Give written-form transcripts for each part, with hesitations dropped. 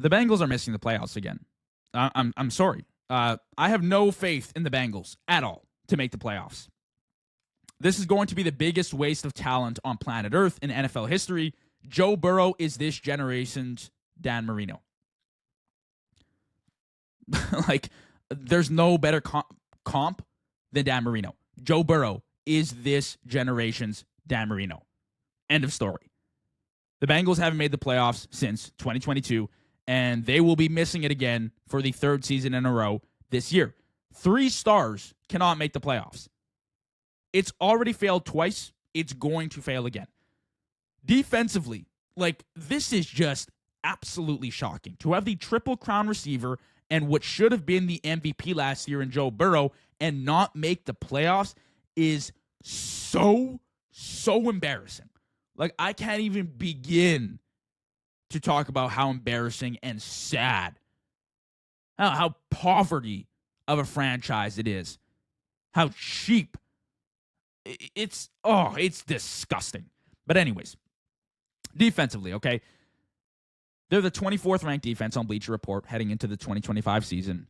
The Bengals are missing the playoffs again. I'm sorry. I have no faith in the Bengals at all to make the playoffs. This is going to be the biggest waste of talent on planet Earth in NFL history. Joe Burrow is this generation's Dan Marino. Like, there's no better comp than Dan Marino. Joe Burrow is this generation's Dan Marino. End of story. The Bengals haven't made the playoffs since 2022, and they will be missing it again for the third season in a row this year. 3 stars cannot make the playoffs. It's already failed twice. It's going to fail again. Defensively, like, this is just absolutely shocking. To have the Triple Crown receiver and what should have been the MVP last year in Joe Burrow and not make the playoffs is so embarrassing. Like, I can't even begin to talk about how embarrassing and sad, how poverty of a franchise it is, how cheap. It's disgusting. But anyways, defensively, okay? They're the 24th ranked defense on Bleacher Report heading into the 2025 season.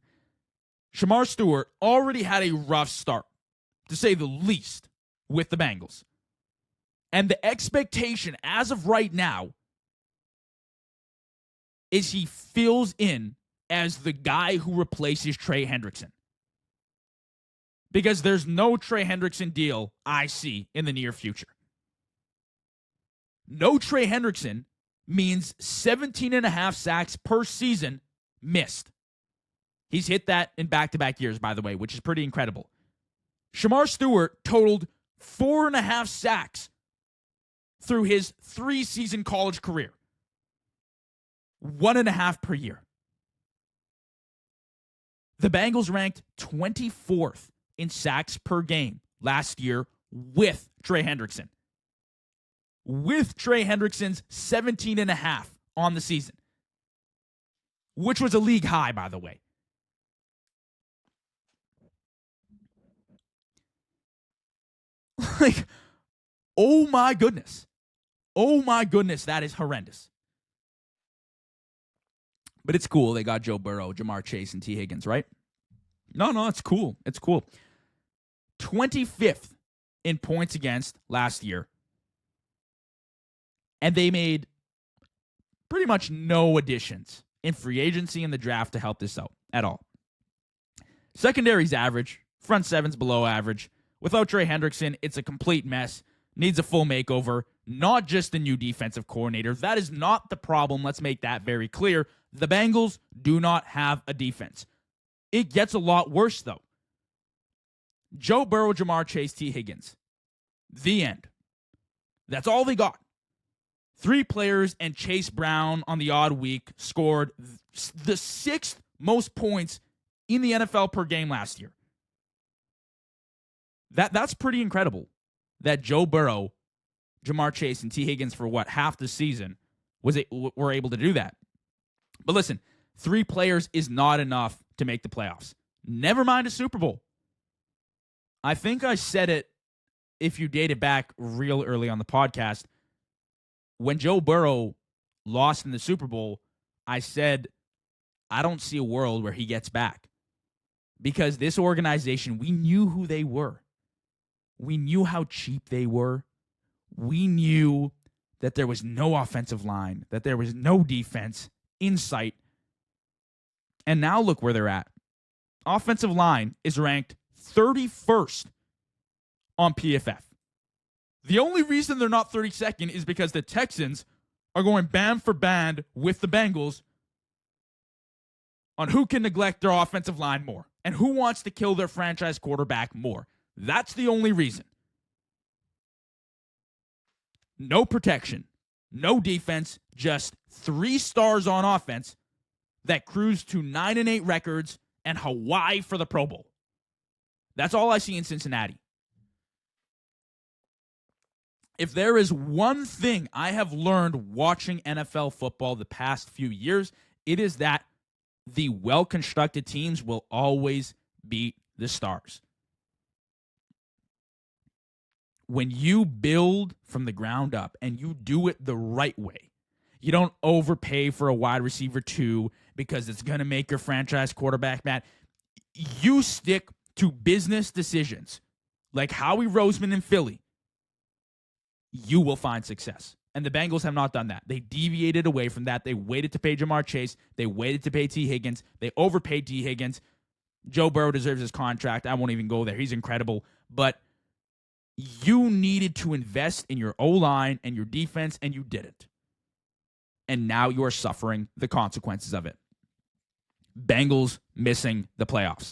Shamar Stewart already had a rough start, to say the least, with the Bengals. And the expectation as of right now is he fills in as the guy who replaces Trey Hendrickson. Because there's no Trey Hendrickson deal I see in the near future. No Trey Hendrickson means 17.5 sacks per season missed. He's hit that in back-to-back years, by the way, which is pretty incredible. Shamar Stewart totaled 4.5 sacks through his 3-season college career. 1.5 per year. The Bengals ranked 24th in sacks per game last year with Trey Hendrickson. With Trey Hendrickson's 17.5 on the season. Which was a league high, by the way. Like, oh my goodness. Oh my goodness, that is horrendous. But it's cool. They got Joe Burrow, Jamar Chase, and T. Higgins, right? No, it's cool. It's cool. 25th in points against last year. And they made pretty much no additions in free agency and the draft to help this out at all. Secondary's average. Front seven's below average. Without Trey Hendrickson, it's a complete mess. Needs a full makeover. Not just a new defensive coordinator. That is not the problem. Let's make that very clear. The Bengals do not have a defense. It gets a lot worse, though. Joe Burrow, Jamar Chase, T. Higgins. The end. That's all they got. 3 players and Chase Brown on the odd week scored the 6th most points in the NFL per game last year. That's pretty incredible that Joe Burrow, Jamar Chase, and T. Higgins for half the season were able to do that. But listen, 3 players is not enough to make the playoffs. Never mind a Super Bowl. I think I said it, if you date it back real early on the podcast, when Joe Burrow lost in the Super Bowl, I said, I don't see a world where he gets back. Because this organization, we knew who they were. We knew how cheap they were. We knew that there was no offensive line, that there was no defense in sight. And now look where they're at. Offensive line is ranked 31st on PFF. The only reason they're not 32nd is because the Texans are going band for band with the Bengals on who can neglect their offensive line more and who wants to kill their franchise quarterback more. That's the only reason. No protection, no defense, just 3 stars on offense that cruise to 9-8 records and Hawaii for the Pro Bowl. That's all I see in Cincinnati. If there is one thing I have learned watching NFL football the past few years, it is that the well-constructed teams will always beat the stars. When you build from the ground up and you do it the right way, You don't overpay for a wide receiver 2 because it's going to make your franchise quarterback mad. You stick to business decisions like Howie Roseman in Philly. You will find success. And the Bengals have not done that. They deviated away from that. They waited to pay Jamar Chase. They waited to pay T. Higgins. They overpaid T. Higgins. Joe Burrow deserves his contract. I won't even go there. He's incredible. But you needed to invest in your O-line and your defense, and you didn't. And now you are suffering the consequences of it. Bengals missing the playoffs.